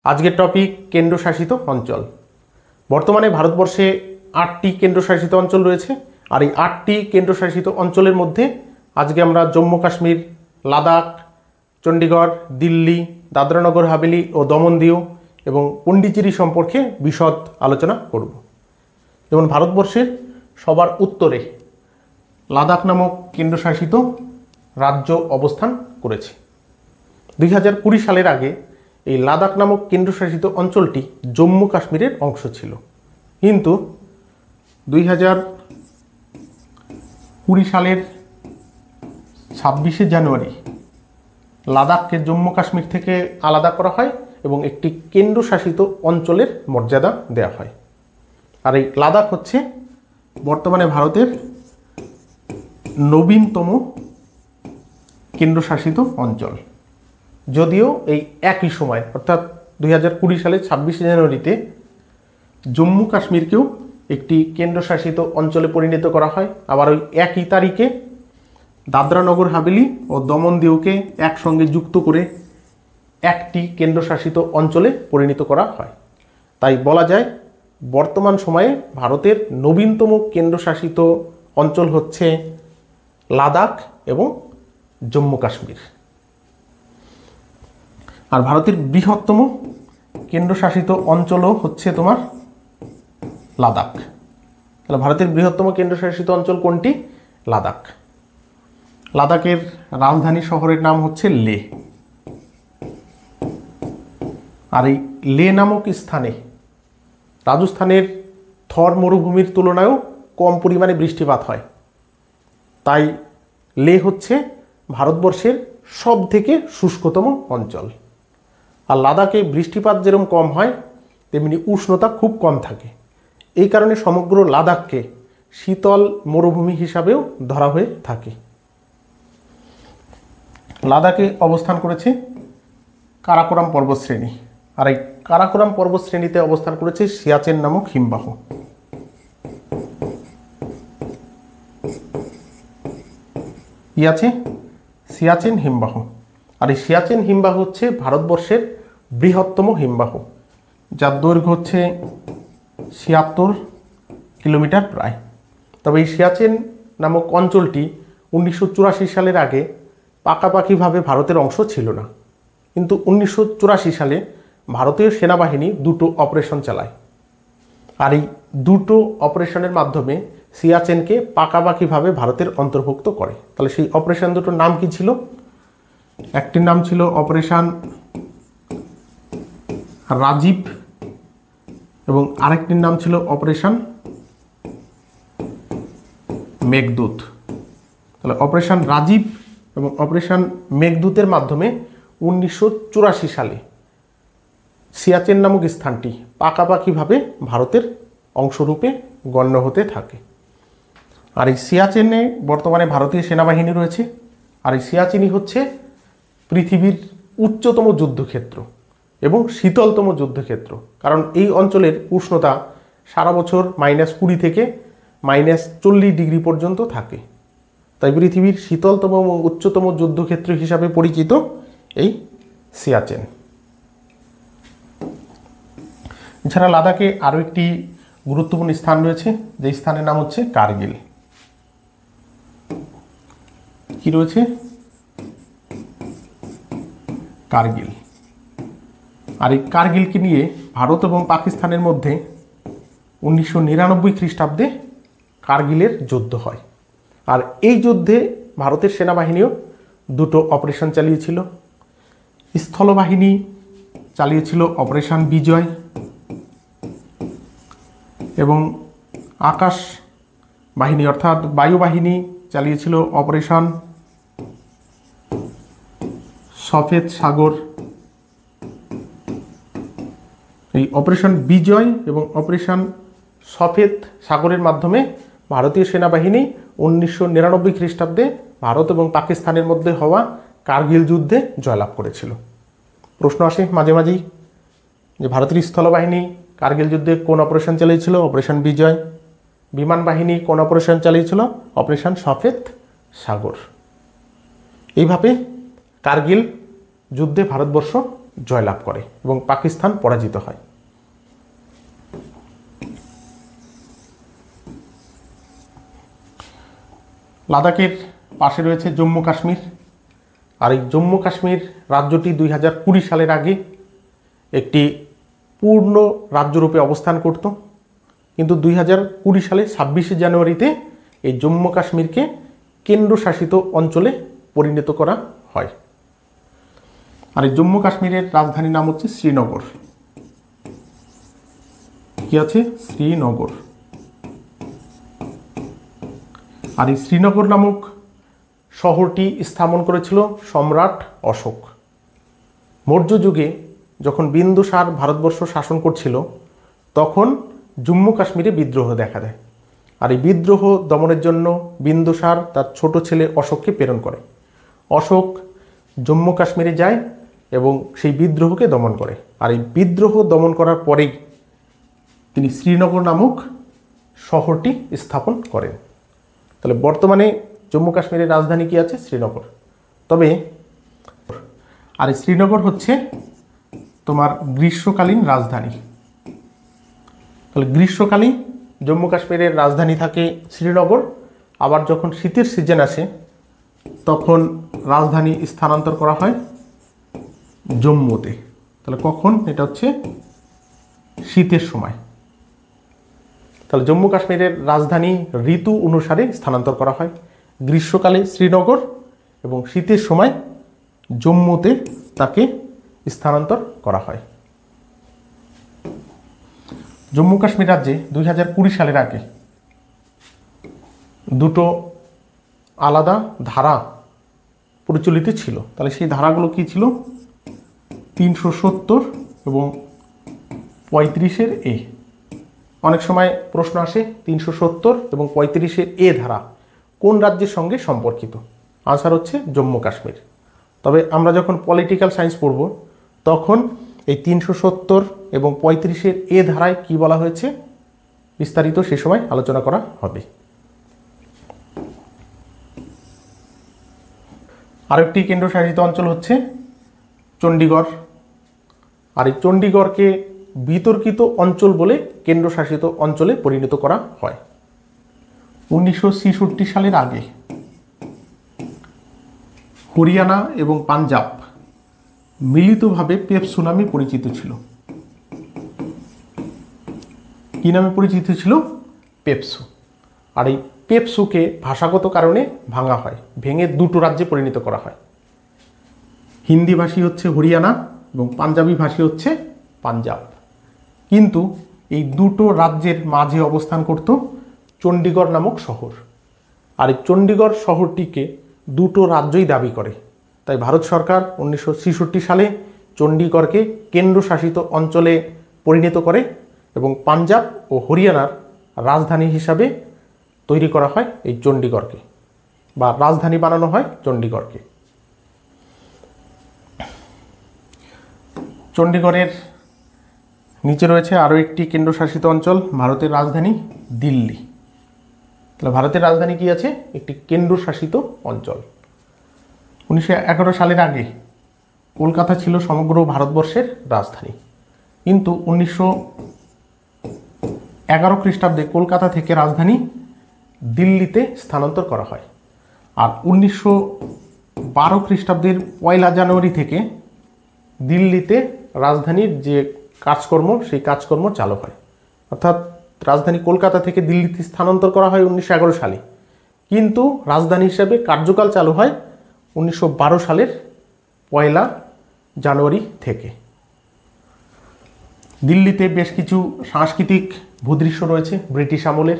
আজকের টপিক কেন্দ্রশাসিত অঞ্চল। বর্তমানে ভারতবর্ষে 8টি কেন্দ্রশাসিত অঞ্চল রয়েছে। আর এই 8টি কেন্দ্রশাসিত অঞ্চলের মধ্যে আজকে আমরা জম্মু কাশ্মীর, লাদাখ, চণ্ডীগড়, দিল্লি, দাদরানগর হাভেলি ও দমন দিউ এবং পন্ডিচেরি সম্পর্কে বিশদ আলোচনা করব। যেমন ভারতবর্ষের সবার উত্তরে লাদাখ নামক কেন্দ্রশাসিত রাজ্য অবস্থান করেছে। 2020 সালের আগে এই লাদাখ নামক কেন্দ্রশাসিত অঞ্চলটি জম্মু কাশ্মীরের অংশ ছিল, কিন্তু 2020 সালের 26শে জানুয়ারি লাদাখকে জম্মু কাশ্মীর থেকে আলাদা করা হয় এবং একটি কেন্দ্রশাসিত অঞ্চলের মর্যাদা দেওয়া হয়। আর এই লাদাখ হচ্ছে বর্তমানে ভারতের নবীনতম কেন্দ্রশাসিত অঞ্চল। যদিও এই একই সময় অর্থাৎ 2020 সালের 26শে জানুয়ারিতে জম্মু কাশ্মীরকেও একটি কেন্দ্রশাসিত অঞ্চলে পরিণত করা হয়। আবার ওই একই তারিখে দাদরানগর হাভেলি ও দমন দিউকে একসঙ্গে যুক্ত করে একটি কেন্দ্রশাসিত অঞ্চলে পরিণত করা হয়। তাই বলা যায় বর্তমান সময়ে ভারতের নবীনতম কেন্দ্রশাসিত অঞ্চল হচ্ছে লাদাখ এবং জম্মু কাশ্মীর। আর ভারতের বৃহত্তম কেন্দ্রশাসিত অঞ্চলও হচ্ছে তোমার লাদাখ। তাহলে ভারতের বৃহত্তম কেন্দ্রশাসিত অঞ্চল কোনটি? লাদাখ। লাদাখের রাজধানী শহরের নাম হচ্ছে লেহ। আর এই লেহ নামক স্থানে রাজস্থানের থর মরুভূমির তুলনায়ও কম পরিমাণে বৃষ্টিপাত হয়। তাই লেহ হচ্ছে ভারতবর্ষের সবথেকে শুষ্কতম অঞ্চল। আর লাদাখে বৃষ্টিপাত যেরকম কম হয় তেমনি উষ্ণতা খুব কম থাকে। এই কারণে সমগ্র লাদাখকে শীতল মরুভূমি হিসাবেও ধরা হয়ে থাকে। লাদাখে অবস্থান করেছে কারাকোরাম পর্বতশ্রেণী। আর এই কারাকোরাম পর্বতশ্রেণীতে অবস্থান করেছে সিয়াচেন নামক হিমবাহ। কি আছে? সিয়াচেন হিমবাহ। আর এই সিয়াচেন হিমবাহ হচ্ছে ভারতবর্ষের বৃহত্তম হিমবাহ, যার দৈর্ঘ্য হচ্ছে 76 কিলোমিটার প্রায়। তবে এই সিয়াচেন নামক অঞ্চলটি 1984 সালের আগে পাকাপাকিভাবে ভারতের অংশ ছিল না, কিন্তু 1984 সালে ভারতীয় সেনাবাহিনী দুটো অপারেশন চালায়। আর এই দুটো অপারেশনের মাধ্যমে সিয়াচেনকে পাকাপাকিভাবে ভারতের অন্তর্ভুক্ত করে। তাহলে সেই অপারেশন দুটোর নাম কি ছিল? একটির নাম ছিল অপারেশন রাজীব এবং আরেকটির নাম ছিল অপারেশন মেঘদূত। তাহলে অপারেশন রাজীব এবং অপারেশন মেঘদূতের মাধ্যমে 1984 সালে সিয়াচেন নামক স্থানটি পাকাপাকিভাবে ভারতের অংশরূপে গণ্য হতে থাকে। আর এই সিয়াচেনে বর্তমানে ভারতীয় সেনাবাহিনী রয়েছে। আর এই সিয়াচেনই হচ্ছে পৃথিবীর উচ্চতম যুদ্ধক্ষেত্র এবং শীতলতম যুদ্ধক্ষেত্র, কারণ এই অঞ্চলের উষ্ণতা সারা বছর -20 থেকে -40 ডিগ্রি পর্যন্ত থাকে। তাই পৃথিবীর শীতলতম এবং উচ্চতম যুদ্ধক্ষেত্র হিসাবে পরিচিত এই সিয়াচেন। এছাড়া লাদাখে আরও একটি গুরুত্বপূর্ণ স্থান রয়েছে, যে স্থানের নাম হচ্ছে কার্গিল। কি রয়েছে? কার্গিল। আর এই কার্গিলকে নিয়ে ভারত এবং পাকিস্তানের মধ্যে 1999 খ্রিস্টাব্দে কার্গিলের যুদ্ধ হয়। আর এই যুদ্ধে ভারতের সেনাবাহিনীও দুটো অপারেশন চালিয়েছিল। স্থলবাহিনী চালিয়েছিল অপারেশন বিজয় এবং আকাশ বাহিনী অর্থাৎ বায়ুবাহিনী চালিয়েছিল অপারেশন সফেদ সাগর। এই অপারেশন বিজয় এবং অপারেশন সফেদ সাগরের মাধ্যমে ভারতীয় সেনাবাহিনী 1999 খ্রিস্টাব্দে ভারত এবং পাকিস্তানের মধ্যে হওয়া কার্গিল যুদ্ধে জয়লাভ করেছিল। প্রশ্ন আসে মাঝে মাঝেই যে ভারতীয় স্থলবাহিনী কার্গিল যুদ্ধে কোন অপারেশন চালিয়েছিল? অপারেশন বিজয়। বিমান বাহিনী কোন অপারেশন চালিয়েছিল? অপারেশন সফেদ সাগর। এইভাবে কার্গিল যুদ্ধে ভারতবর্ষ জয়লাভ করে এবং পাকিস্তান পরাজিত হয়। লাদাখের পাশে রয়েছে জম্মু কাশ্মীর। আর এই জম্মু কাশ্মীর রাজ্যটি 2020 সালের আগে একটি পূর্ণ রাজ্যরূপে অবস্থান করত, কিন্তু 2020 সালে 26শে জানুয়ারিতে এই জম্মু কাশ্মীরকে কেন্দ্রশাসিত অঞ্চলে পরিণত করা হয়। আর এই জম্মু কাশ্মীরের রাজধানীর নাম হচ্ছে শ্রীনগর। কি আছে? শ্রীনগর। আর এই শ্রীনগর নামক শহরটি স্থাপন করেছিল সম্রাট অশোক। মৌর্য যুগে যখন বিন্দুসার ভারতবর্ষ শাসন করছিল তখন জম্মু কাশ্মীরে বিদ্রোহ দেখা দেয়। আর এই বিদ্রোহ দমনের জন্য বিন্দুসার তার ছোট ছেলে অশোককে প্রেরণ করে। অশোক জম্মু কাশ্মীরে যায় এবং সেই বিদ্রোহকে দমন করে। আর এই বিদ্রোহ দমন করার পরেই তিনি শ্রীনগর নামক শহরটি স্থাপন করেন। তাহলে বর্তমানে জম্মু কাশ্মীরের রাজধানী কি আছে? শ্রীনগর। তবে আর এই শ্রীনগর হচ্ছে তোমার গ্রীষ্মকালীন রাজধানী। তাহলে গ্রীষ্মকালীন জম্মু কাশ্মীরের রাজধানী থাকে শ্রীনগর। আবার যখন শীতের সিজন আসে তখন রাজধানী স্থানান্তর করা হয় জম্মুতে। তাহলে কখন? এটা হচ্ছে শীতের সময়। তাহলে জম্মু কাশ্মীরের রাজধানী ঋতু অনুসারে স্থানান্তর করা হয়। গ্রীষ্মকালে শ্রীনগর এবং শীতের সময় জম্মুতে তাকে স্থানান্তর করা হয়। জম্মু কাশ্মীর রাজ্যে 2020 সালের আগে দুটো আলাদা ধারা প্রচলিত ছিল। তাহলে সেই ধারাগুলো কি ছিল? 370 এবং 35-এর এ। অনেক সময় প্রশ্ন আসে 370 এবং 35-এর এ ধারা কোন রাজ্যের সঙ্গে সম্পর্কিত? আনসার হচ্ছে জম্মু কাশ্মীর। তবে আমরা যখন পলিটিক্যাল সায়েন্স পড়ব তখন এই 370 এবং 35-এর এ ধারায় কি বলা হয়েছে বিস্তারিত সে সময় আলোচনা করা হবে। আরেকটি কেন্দ্রশাসিত অঞ্চল হচ্ছে চণ্ডীগড়। আর এই চণ্ডীগড়কে বিতর্কিত অঞ্চল বলে কেন্দ্রশাসিত অঞ্চলে পরিণত করা হয়। 1966 সালের আগে হরিয়ানা এবং পাঞ্জাব মিলিতভাবে পেপসু নামে পরিচিত ছিল। কি নামে পরিচিত ছিল? পেপসু। আর এই পেপসুকে ভাষাগত কারণে ভাঙা হয়, ভেঙে দুটো রাজ্যে পরিণত করা হয়। হিন্দি ভাষী হচ্ছে হরিয়ানা এবং পাঞ্জাবি ভাষী হচ্ছে পাঞ্জাব। কিন্তু এই দুটো রাজ্যের মাঝে অবস্থান করত চণ্ডীগড় নামক শহর। আর এই চণ্ডীগড় শহরটিকে দুটো রাজ্যই দাবি করে। তাই ভারত সরকার 1966 সালে চণ্ডীগড়কে কেন্দ্রশাসিত অঞ্চলে পরিণত করে এবং পাঞ্জাব ও হরিয়ানার রাজধানী হিসাবে তৈরি করা হয় এই চণ্ডীগড়কে, বা রাজধানী বানানো হয় চণ্ডীগড়কে। চণ্ডীগড়ের নিচে রয়েছে আরও একটি কেন্দ্রশাসিত অঞ্চল, ভারতের রাজধানী দিল্লি। তাহলে ভারতের রাজধানী কি আছে? একটি কেন্দ্রশাসিত অঞ্চল। 1911 সালের আগে কলকাতা ছিল সমগ্র ভারতবর্ষের রাজধানী, কিন্তু 1911 খ্রিস্টাব্দে কলকাতা থেকে রাজধানী দিল্লিতে স্থানান্তর করা হয়। আর 1912 খ্রিস্টাব্দের 1 জানুয়ারি থেকে দিল্লিতে রাজধানীর যে কাজকর্ম সেই কাজকর্ম চালু হয়। অর্থাৎ রাজধানী কলকাতা থেকে দিল্লিতে স্থানান্তর করা হয় 1911 সালে, কিন্তু রাজধানী হিসাবে কার্যকাল চালু হয় 1912 সালের 1 জানুয়ারি থেকে। দিল্লিতে বেশ কিছু সাংস্কৃতিক ভূদৃশ্য রয়েছে ব্রিটিশ আমলের,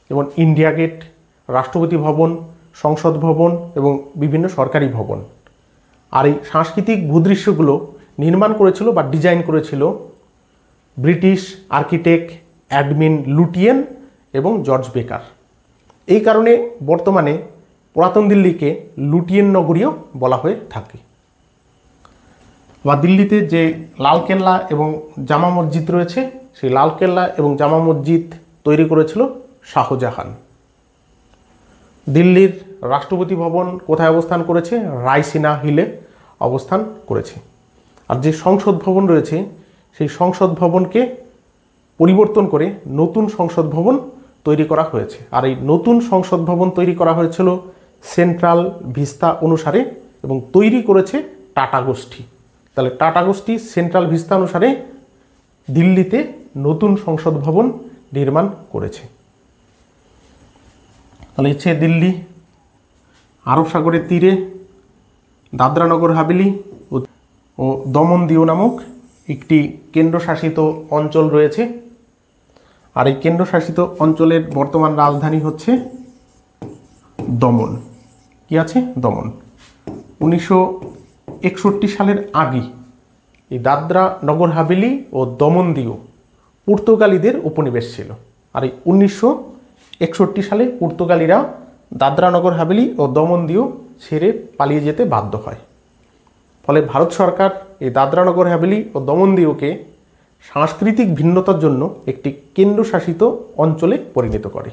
যেমন ইন্ডিয়া গেট, রাষ্ট্রপতি ভবন, সংসদ ভবন এবং বিভিন্ন সরকারি ভবন। আর এই সাংস্কৃতিক ভূদৃশ্যগুলো নির্মাণ করেছিল বা ডিজাইন করেছিল ব্রিটিশ আর্কিটেক্ট এডমিন লুটিয়েন এবং জর্জ বেকার। এই কারণে বর্তমানে পুরাতন দিল্লিকে লুটিয়েন নগরীও বলা হয়ে থাকে। বা দিল্লিতে যে লালকেল্লা এবং জামা মসজিদ রয়েছে, সেই লালকেল্লা এবং জামা মসজিদ তৈরি করেছিল শাহজাহান। দিল্লির রাষ্ট্রপতি ভবন কোথায় অবস্থান করেছে? রায়সিনা হিলে অবস্থান করেছে। আর যে সংসদ ভবন রয়েছে সেই সংসদ ভবনকে পরিবর্তন করে নতুন সংসদ ভবন তৈরি করা হয়েছে। আর এই নতুন সংসদ ভবন তৈরি করা হয়েছিল সেন্ট্রাল ভিস্তা অনুসারে এবং তৈরি করেছে টাটা গোষ্ঠী। তাহলে টাটা গোষ্ঠী সেন্ট্রাল ভিস্তা অনুসারে দিল্লিতে নতুন সংসদ ভবন নির্মাণ করেছে। তাহলে হচ্ছে দিল্লি আরব সাগরের তীরে দাদরা নগর হাভেলি ও দমন দিউ নামক একটি কেন্দ্রশাসিত অঞ্চল রয়েছে। আর এই কেন্দ্রশাসিত অঞ্চলের বর্তমান রাজধানী হচ্ছে দমন। কি আছে? দমন। 1961 সালের আগে এই দাদরা নগর হাভেলি ও দমন দিউ পর্তুগালিদের উপনিবেশ ছিল। আর এই 1961 সালে পর্তুগালিরা দাদরা নগর হাভেলি ও দমন দিউ ছেড়ে পালিয়ে যেতে বাধ্য হয়। ফলে ভারত সরকার এই দাদরা নগর হাভেলি ও দমন দিউকে সাংস্কৃতিক ভিন্নতার জন্য একটি কেন্দ্রশাসিত অঞ্চলে পরিণত করে।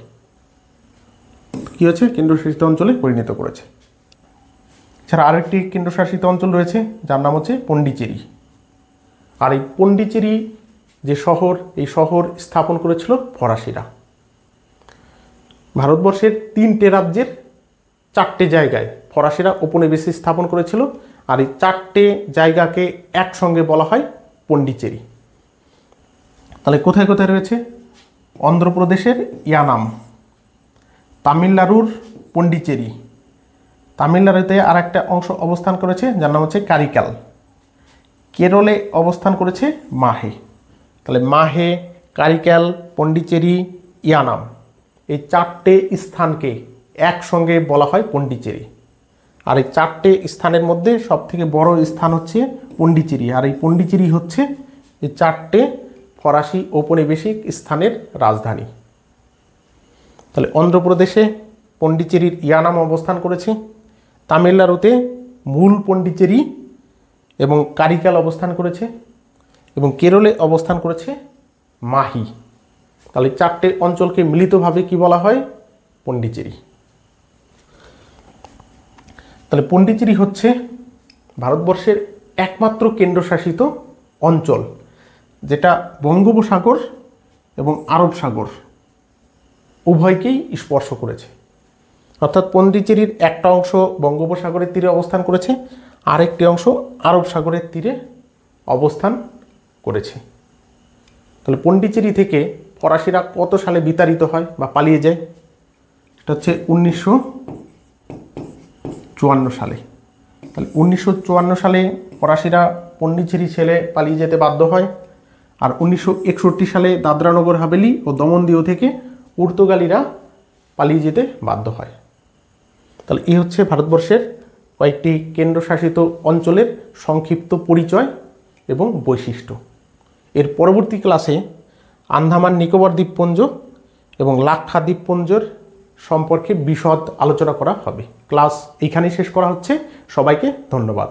কি হয়েছে? কেন্দ্রশাসিত অঞ্চলে পরিণত করেছে। এছাড়া আরেকটি কেন্দ্রশাসিত অঞ্চল রয়েছে যার নাম হচ্ছে পন্ডিচেরি। আর এই পন্ডিচেরি যে শহর, এই শহর স্থাপন করেছিল ফরাসিরা। ভারতবর্ষের 3টে রাজ্যের 4টে জায়গায় ফরাসিরা উপনিবেশ স্থাপন করেছিল। আর এই 4টে জায়গাকে একসঙ্গে বলা হয় পন্ডিচেরি। তাহলে কোথায় কোথায় রয়েছে? অন্ধ্রপ্রদেশের ইয়ানাম, তামিলনাড়ুর পন্ডিচেরি, তামিলনাড়ুতে আর একটা অংশ অবস্থান করেছে যার নাম হচ্ছে কারিকাল, কেরলে অবস্থান করেছে মাহে। তাহলে মাহে, কারিকাল, পন্ডিচেরি, ইয়ানাম এই 4টে স্থানকে একসঙ্গে বলা হয় পন্ডিচেরি। আর এই 4টে স্থানের মধ্যে সবথেকে বড় স্থান হচ্ছে পন্ডিচেরি। আর এই পন্ডিচেরি হচ্ছে এই 4টে ফরাসি ঔপনিবেশিক স্থানের রাজধানী। তাহলে অন্ধ্রপ্রদেশে পন্ডিচেরির ইয়ানাম অবস্থান করেছে, তামিলনাড়ুতে মূল পন্ডিচেরি এবং কারিকাল অবস্থান করেছে এবং কেরলে অবস্থান করেছে মাহি। তাহলে 4টে অঞ্চলকে মিলিতভাবে কি বলা হয়? পন্ডিচেরি। তাহলে পন্ডিচেরি হচ্ছে ভারতবর্ষের একমাত্র কেন্দ্রশাসিত অঞ্চল যেটা বঙ্গোপসাগর এবং আরব সাগর উভয়কেই স্পর্শ করেছে। অর্থাৎ পন্ডিচেরির একটা অংশ বঙ্গোপসাগরের তীরে অবস্থান করেছে, আরেকটি অংশ আরব সাগরের তীরে অবস্থান করেছে। তাহলে পন্ডিচেরি থেকে ফরাসিরা কত সালে বিতাড়িত হয় বা পালিয়ে যায়? এটা হচ্ছে 1954 সালে। তাহলে 1954 সালে ফরাসিরা পন্ডিচেরি ছেড়ে পালিয়ে যেতে বাধ্য হয়। আর 1961 সালে দাদরা নগর হাভেলি ও দমন দিউ থেকে পর্তুগালিরা পালিয়ে যেতে বাধ্য হয়। তাহলে এই হচ্ছে ভারতবর্ষের কয়েকটি কেন্দ্রশাসিত অঞ্চলের সংক্ষিপ্ত পরিচয় এবং বৈশিষ্ট্য। এর পরবর্তী ক্লাসে আন্দামান নিকোবর দ্বীপপুঞ্জ এবং লাক্ষা দ্বীপপুঞ্জের সম্পর্কে বিশদ আলোচনা করা হবে। ক্লাস এইখানেই শেষ করা হচ্ছে। সবাইকে ধন্যবাদ।